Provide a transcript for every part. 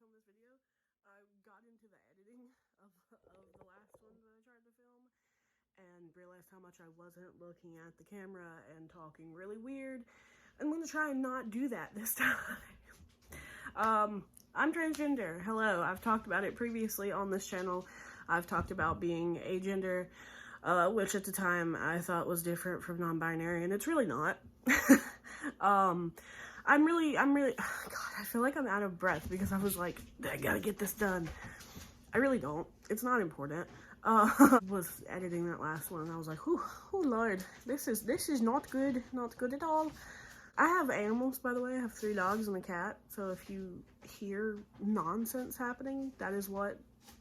film this video, I got into the editing of the last one that I tried to film and realized how much I wasn't looking at the camera and talking really weird. I'm gonna try and not do that this time. I'm transgender. Hello, I've talked about it previously on this channel. I've talked about being agender, which at the time I thought was different from non-binary, and it's really not. I'm really, God, I feel like I'm out of breath because I was like, I gotta get this done. I really don't. It's not important. Was editing that last one and I was like, oh Lord, this is not good. Not good at all. I have animals, by the way. I have 3 dogs and a cat. So if you hear nonsense happening, that is what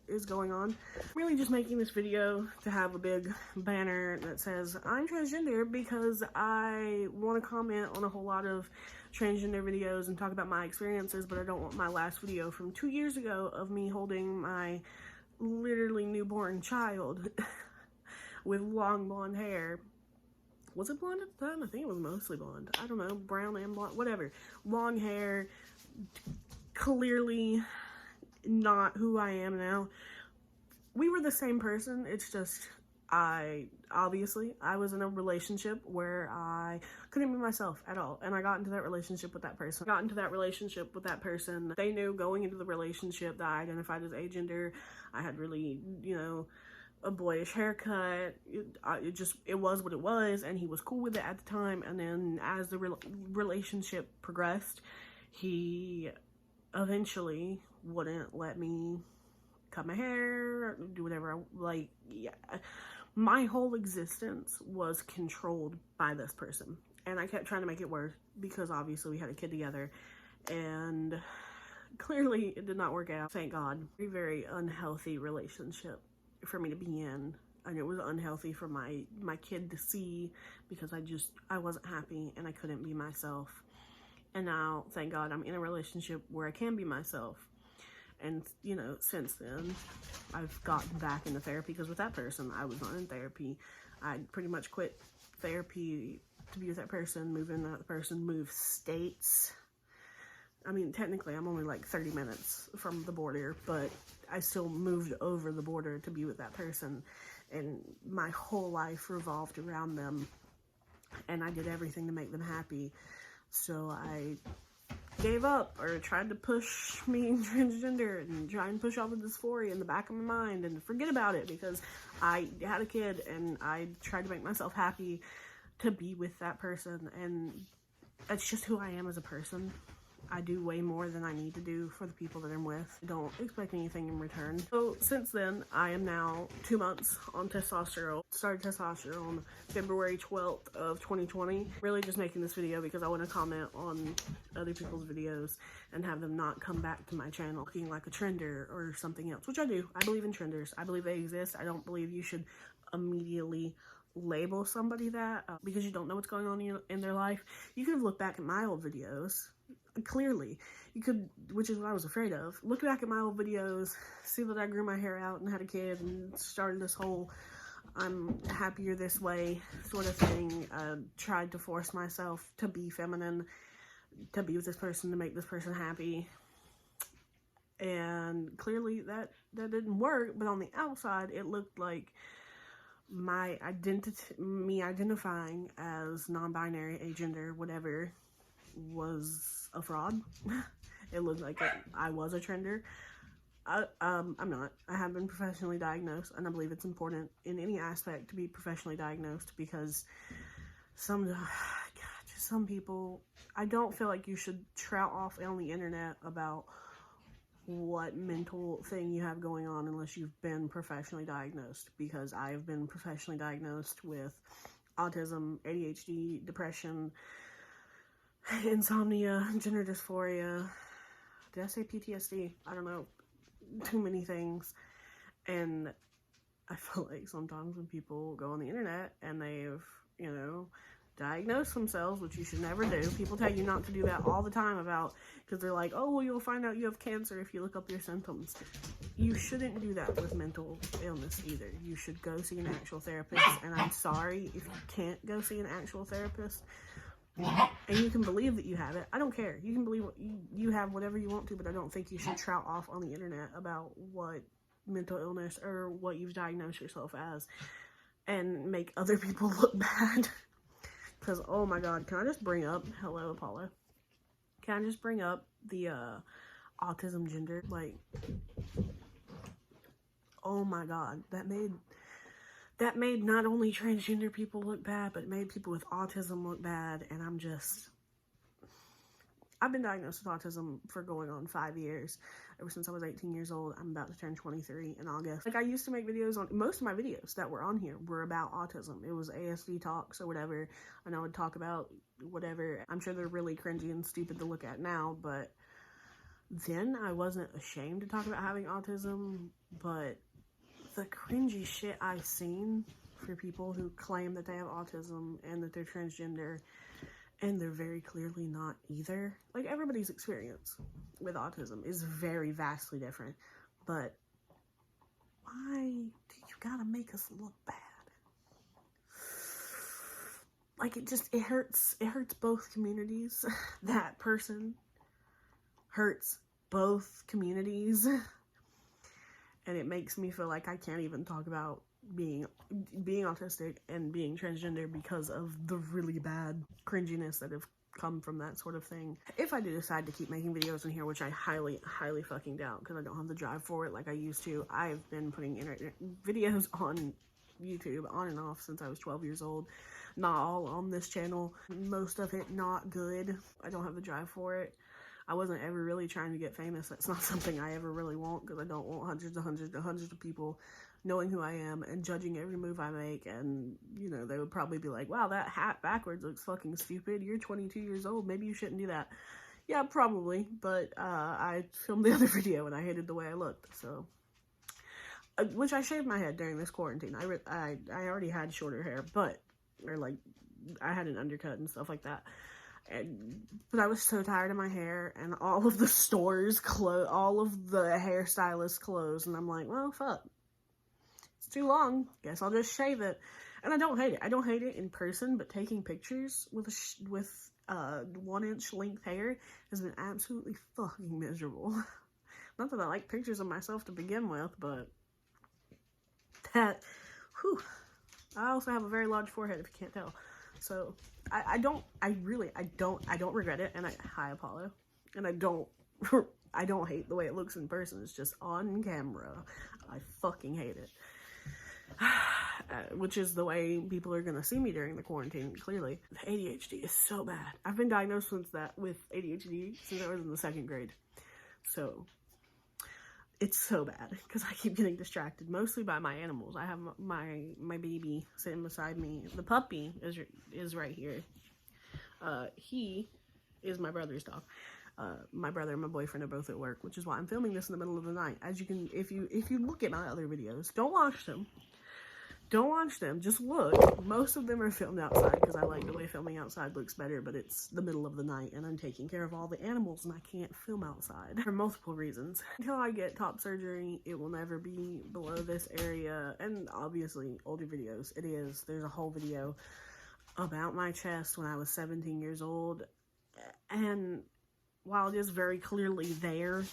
is going on. I'm really just making this video to have a big banner that says I'm transgender because I want to comment on a whole lot of transgender videos and talk about my experiences, but I don't want my last video from 2 years ago of me holding my literally newborn child with long blonde hair. Was it blonde at the time? I think it was mostly blonde. I don't know, brown and blonde, whatever. Long hair, clearly not who I am now. We were the same person. It's just I was in a relationship where I couldn't be myself at all, and I got into that relationship with that person. They knew going into the relationship that I identified as agender. I had really, you know, a boyish haircut. It was what it was, and he was cool with it at the time. And then as the relationship progressed, he eventually wouldn't let me cut my hair, do whatever like. Yeah, my whole existence was controlled by this person, and I kept trying to make it work because obviously we had a kid together, and clearly it did not work out. Thank God. Very, very unhealthy relationship for me to be in, and it was unhealthy for my kid to see because I wasn't happy and I couldn't be myself. And now, thank God, I'm in a relationship where I can be myself. And, you know, since then, I've gotten back into therapy because with that person, I was not in therapy. I pretty much quit therapy to be with that person, move in with that person, move states. I mean, technically, I'm only like 30 minutes from the border, but I still moved over the border to be with that person. And my whole life revolved around them. And I did everything to make them happy. So I gave up, or tried to push being transgender and try and push all the dysphoria in the back of my mind and forget about it because I had a kid and I tried to make myself happy to be with that person, and that's just who I am as a person. I do way more than I need to do for the people that I'm with. I don't expect anything in return. So since then, I am now 2 months on testosterone. Started testosterone February 12th of 2020. Really just making this video because I want to comment on other people's videos and have them not come back to my channel looking like a trender or something else, which I do. I believe in trenders. I believe they exist. I don't believe you should immediately label somebody that because you don't know what's going on in their life. You could have looked back at my old videos. Clearly, you could, which is what I was afraid of. Look back at my old videos, see that I grew my hair out and had a kid and started this whole I'm happier this way sort of thing. Tried to force myself to be feminine, to be with this person, to make this person happy. And clearly that didn't work, but on the outside, it looked like my identity, me identifying as non-binary, agender, whatever, was a fraud. It looked like I was a trender. I'm not. I have been professionally diagnosed, and I believe it's important in any aspect to be professionally diagnosed because some people, I don't feel like you should trout off on the internet about what mental thing you have going on unless you've been professionally diagnosed, because I've been professionally diagnosed with autism, ADHD, depression, insomnia, gender dysphoria. Did I say PTSD? I don't know. Too many things. And I feel like sometimes when people go on the internet and they've, you know, diagnosed themselves, which you should never do. People tell you not to do that all the time about, because they're like, oh, well, you'll find out you have cancer if you look up your symptoms. You shouldn't do that with mental illness either. You should go see an actual therapist. And I'm sorry if you can't go see an actual therapist, And you can believe that you have it. I don't care. You can believe you have whatever you want to, but I don't think you should trout off on the internet about what mental illness or what you've diagnosed yourself as and make other people look bad. Because, oh my God, can I just bring up, hello, Apollo. Can I just bring up the autism gender? Like, oh my God, that made not only transgender people look bad, but it made people with autism look bad. And I've been diagnosed with autism for going on 5 years. Ever since I was 18 years old. I'm about to turn 23 in August. Like, I used to make videos on, most of my videos that were on here were about autism. It was ASD talks or whatever, and I would talk about whatever. I'm sure they're really cringy and stupid to look at now, but then I wasn't ashamed to talk about having autism. But the cringy shit I've seen for people who claim that they have autism and that they're transgender, and they're very clearly not either. Like, everybody's experience with autism is very vastly different, but why do you gotta make us look bad? Like, it hurts both communities. That person hurts both communities, and it makes me feel like I can't even talk about being autistic and being transgender because of the really bad cringiness that have come from that sort of thing. If I do decide to keep making videos in here, which I highly fucking doubt because I don't have the drive for it like I used to. I've been putting videos on YouTube on and off since I was 12 years old. Not all on this channel. Most of it not good. I don't have the drive for it. I wasn't ever really trying to get famous. That's not something I ever really want, because I don't want hundreds of people knowing who I am and judging every move I make. And, you know, they would probably be like, wow, that hat backwards looks fucking stupid. You're 22 years old. Maybe you shouldn't do that. Yeah, probably. But I filmed the other video and I hated the way I looked. So, which I shaved my head during this quarantine. I already had shorter hair, but, or like, I had an undercut and stuff like that. But I was so tired of my hair, and all of the stores closed, all of the hairstylists closed, and I'm like, well, fuck. It's too long. Guess I'll just shave it. And I don't hate it. I don't hate it in person, but taking pictures with 1-inch length hair has been absolutely fucking miserable. Not that I like pictures of myself to begin with, but that, whew. I also have a very large forehead, if you can't tell. So, I don't regret it, and hi Apollo, and I don't hate the way it looks in person. It's just on camera, I fucking hate it. Which is the way people are gonna see me during the quarantine, clearly. The ADHD is so bad. I've been diagnosed with ADHD since I was in the 2nd grade. So, it's so bad, because I keep getting distracted, mostly by my animals. I have my baby sitting beside me. The puppy is right here. He is my brother's dog. My brother and my boyfriend are both at work, which is why I'm filming this in the middle of the night. As you can, if you look at my other videos, don't watch them. Don't watch them, just look. Most of them are filmed outside, because I like the way filming outside looks better, but it's the middle of the night, and I'm taking care of all the animals, and I can't film outside for multiple reasons. Until I get top surgery, it will never be below this area, and obviously, older videos, it is. There's a whole video about my chest when I was 17 years old, and while it is very clearly there,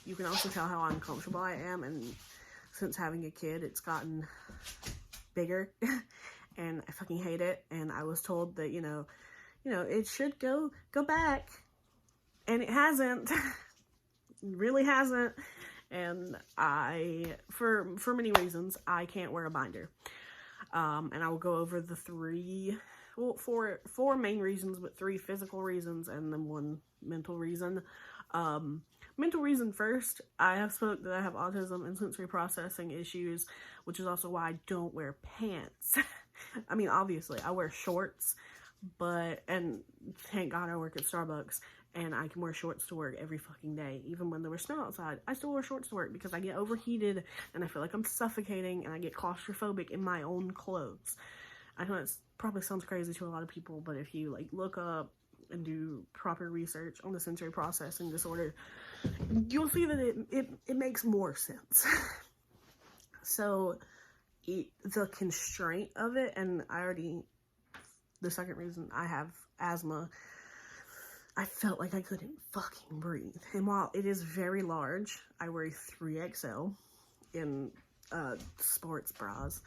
you can also tell how uncomfortable I am, and since having a kid, it's gotten bigger, and I fucking hate it. And I was told that, you know, it should go back, and it hasn't. It really hasn't. And for many reasons, I can't wear a binder. And I will go over the four main reasons, but 3 physical reasons, and then 1 mental reason. Mental reason first, I have spoke that I have autism and sensory processing issues, which is also why I don't wear pants. I mean, obviously, I wear shorts, and thank God I work at Starbucks, and I can wear shorts to work every fucking day. Even when there was snow outside, I still wear shorts to work because I get overheated, and I feel like I'm suffocating, and I get claustrophobic in my own clothes. I know it probably sounds crazy to a lot of people, but if you, like, look up and do proper research on the sensory processing disorder, you'll see that it makes more sense. So, the constraint of it, and I already the second reason I have asthma. I felt like I couldn't fucking breathe. And while it is very large, I wear 3XL in sports bras.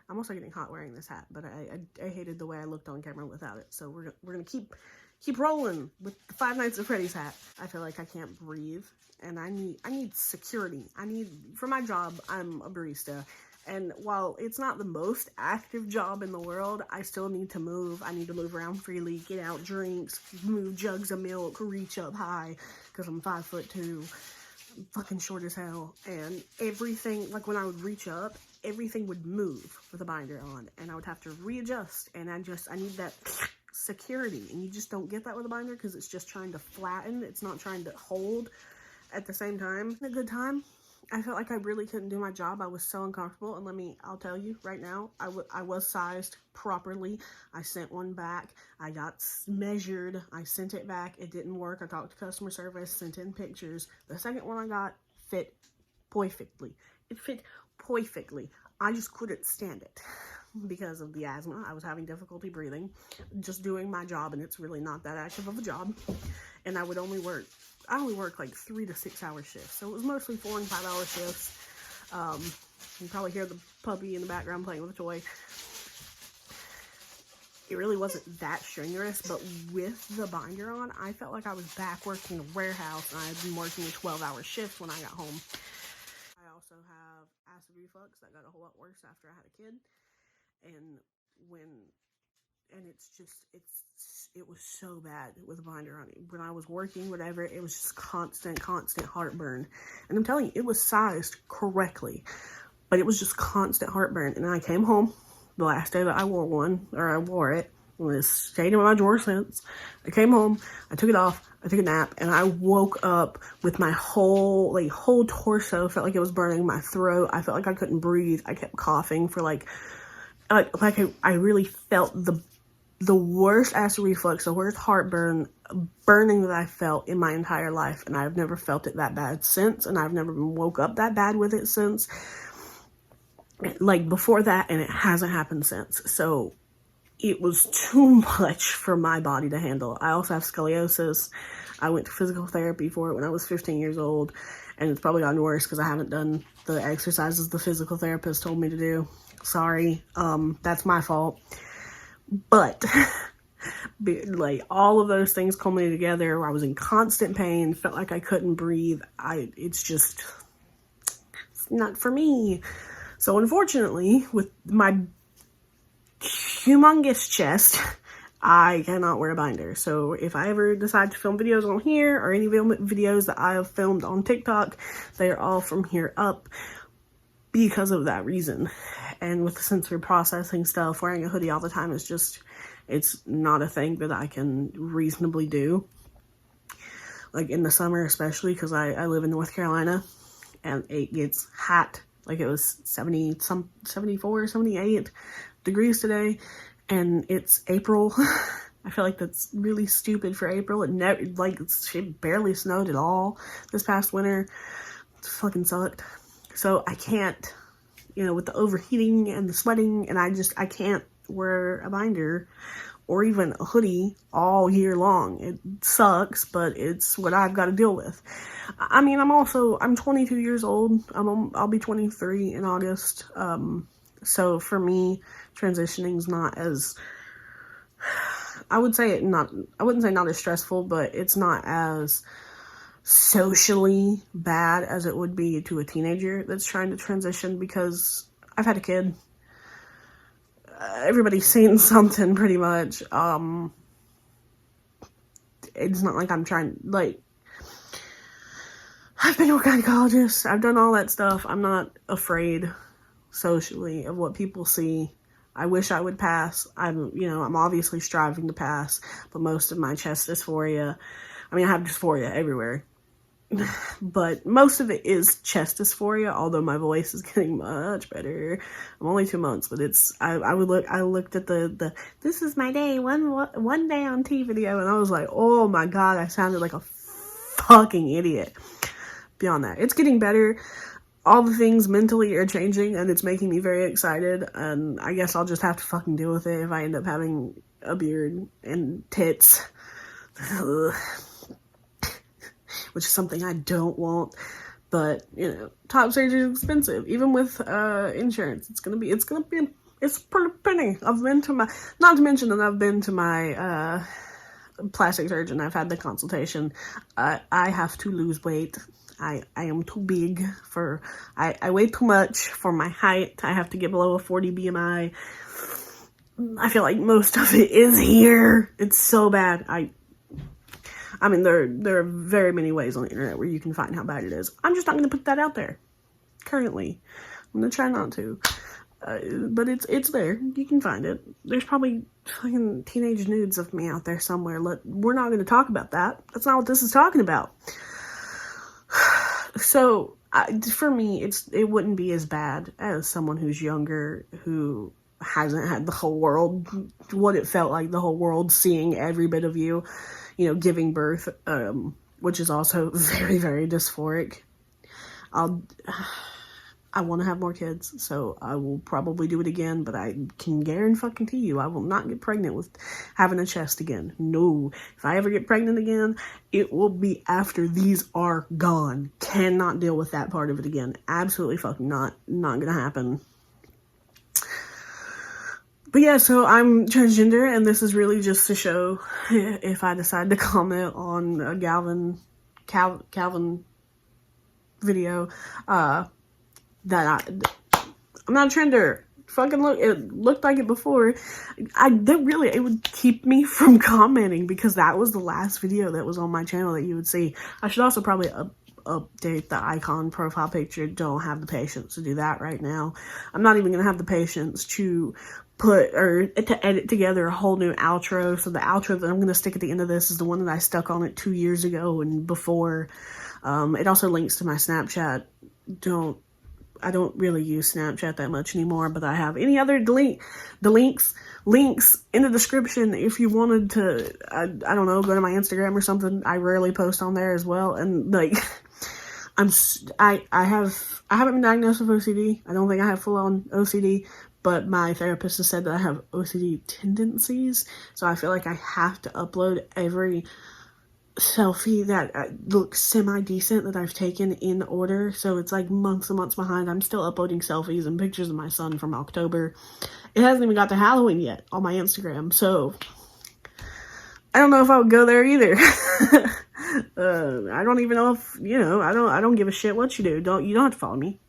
I'm also getting hot wearing this hat, but I hated the way I looked on camera without it. So we're gonna keep rolling with the Five Nights at Freddy's hat. I feel like I can't breathe, and I need security. For my job, I'm a barista. And while it's not the most active job in the world, I still need to move. I need to move around freely, get out drinks, move jugs of milk, reach up high, because I'm 5'2", I'm fucking short as hell. And everything, like when I would reach up, everything would move with a binder on, and I would have to readjust. And I need that security, and you just don't get that with a binder because it's just trying to flatten. It's not trying to hold at the same time. A good time. I felt like I really couldn't do my job. I was so uncomfortable, and I'll tell you right now, I was sized properly. I sent one back. I got measured. I sent it back. It didn't work. I talked to customer service, sent in pictures. The second one I got fit perfectly. It fit perfectly. I just couldn't stand it because of the asthma. I was having difficulty breathing, just doing my job, and it's really not that active of a job. And I only work like 3 to 6 hour shifts, so it was mostly 4 and 5 hour shifts. You can probably hear the puppy in the background playing with a toy. It really wasn't that strenuous, but with the binder on, I felt like I was back working a warehouse, and I had been working a 12-hour shift when I got home. I also have acid reflux that got a whole lot worse after I had a kid, it was so bad with a binder on it. When I was working, whatever, it was just constant heartburn. And I'm telling you, it was sized correctly, but it was just constant heartburn. And then I came home the last day that I wore it, and it's stayed in my drawer since. I came home, I took it off, I took a nap, and I woke up with my whole torso felt like it was burning, my throat. I felt like I couldn't breathe. I kept coughing for I really felt the worst acid reflux, the worst heartburn, burning that I felt in my entire life. And I've never felt it that bad since, and I've never woke up that bad with it since. Like before that, and it hasn't happened since. So it was too much for my body to handle. I also have scoliosis. I went to physical therapy for it when I was 15 years old, and it's probably gotten worse because I haven't done the exercises the physical therapist told me to do. Sorry, that's my fault. But like all of those things culminated together, where I was in constant pain, felt like I couldn't breathe. It's not for me. So unfortunately, with my humongous chest, I cannot wear a binder. So if I ever decide to film videos on here, or any videos that I have filmed on TikTok, they are all from here up because of that reason. And with the sensory processing stuff, wearing a hoodie all the time is it's not a thing that I can reasonably do. Like in the summer especially, because I live in North Carolina, and it gets hot. Like it was 74, 78 degrees today, and it's April. I feel like that's really stupid for April. It barely snowed at all this past winter. It fucking sucked. So I can't, with the overheating and the sweating, and I can't wear a binder or even a hoodie all year long. It sucks, but it's what I've got to deal with. I mean, I'm 22 years old. I'll be 23 in August. So for me, transitioning's not as, I wouldn't say not as stressful, but it's not as socially bad as it would be to a teenager that's trying to transition, because I've had a kid. Everybody's seen something pretty much. It's not like I'm trying, I've been to a gynecologist. I've done all that stuff. I'm not afraid socially of what people see. I wish I would pass. I'm obviously striving to pass, but most of my chest dysphoria, I have dysphoria everywhere. But most of it is chest dysphoria, although my voice is getting much better. I'm only 2 months, but I looked at the this is my day, one day on T video, and I was like, oh my god, I sounded like a fucking idiot. Beyond that, it's getting better. All the things mentally are changing, and it's making me very excited, and I guess I'll just have to fucking deal with it if I end up having a beard and tits. Ugh. Which is something I don't want. But, you know, top surgery is expensive. Even with insurance, it's a pretty penny. I've been to not to mention that I've been to my plastic surgeon. I've had the consultation. I have to lose weight. I am too big for, I weigh too much for my height. I have to get below a 40 BMI. I feel like most of it is here. It's so bad. I mean, there are very many ways on the internet where you can find how bad it is. I'm just not going to put that out there. Currently. I'm going to try not to. But it's there. You can find it. There's probably fucking teenage nudes of me out there somewhere. We're not going to talk about that. That's not what this is talking about. So, for me, it wouldn't be as bad as someone who's younger, who hasn't had the whole world, what it felt like the whole world seeing every bit of you, you know, giving birth, which is also very, very dysphoric. I want to have more kids, so I will probably do it again, but I can guarantee you I will not get pregnant with having a chest again. No. If I ever get pregnant again, it will be after these are gone. Cannot deal with that part of it again. Absolutely fucking not. Not gonna happen. But yeah, so I'm transgender, and this is really just to show, if I decide to comment on a Calvin video, that I'm not a trender. Fucking look, it looked like it before. It would keep me from commenting, because that was the last video that was on my channel that you would see. I should also probably update the icon profile picture. Don't have the patience to do that right now. I'm not even gonna have the patience to to edit together a whole new outro. So the outro that I'm going to stick at the end of this is the one that I stuck on it 2 years ago and before. It also links to my Snapchat. I don't really use Snapchat that much anymore, but I have any other links in the description if you wanted to, I don't know, go to my Instagram or something. I rarely post on there as well. And like, I haven't been diagnosed with OCD. I don't think I have full on OCD. But my therapist has said that I have OCD tendencies, so I feel like I have to upload every selfie that looks semi-decent that I've taken in order. So it's like months and months behind. I'm still uploading selfies and pictures of my son from October. It hasn't even got to Halloween yet on my Instagram, so I don't know if I would go there either. I don't even know if, you know, I don't give a shit what you do. You don't have to follow me.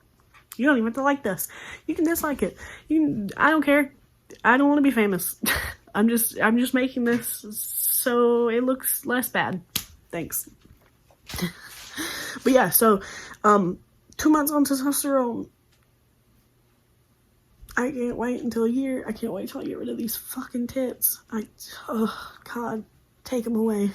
You don't even have to like this. You can dislike it. I don't care. I don't want to be famous. I'm just making this so it looks less bad. Thanks. But yeah, so 2 months on testosterone. I can't wait until a year. I can't wait till I get rid of these fucking tits. Oh God, take them away.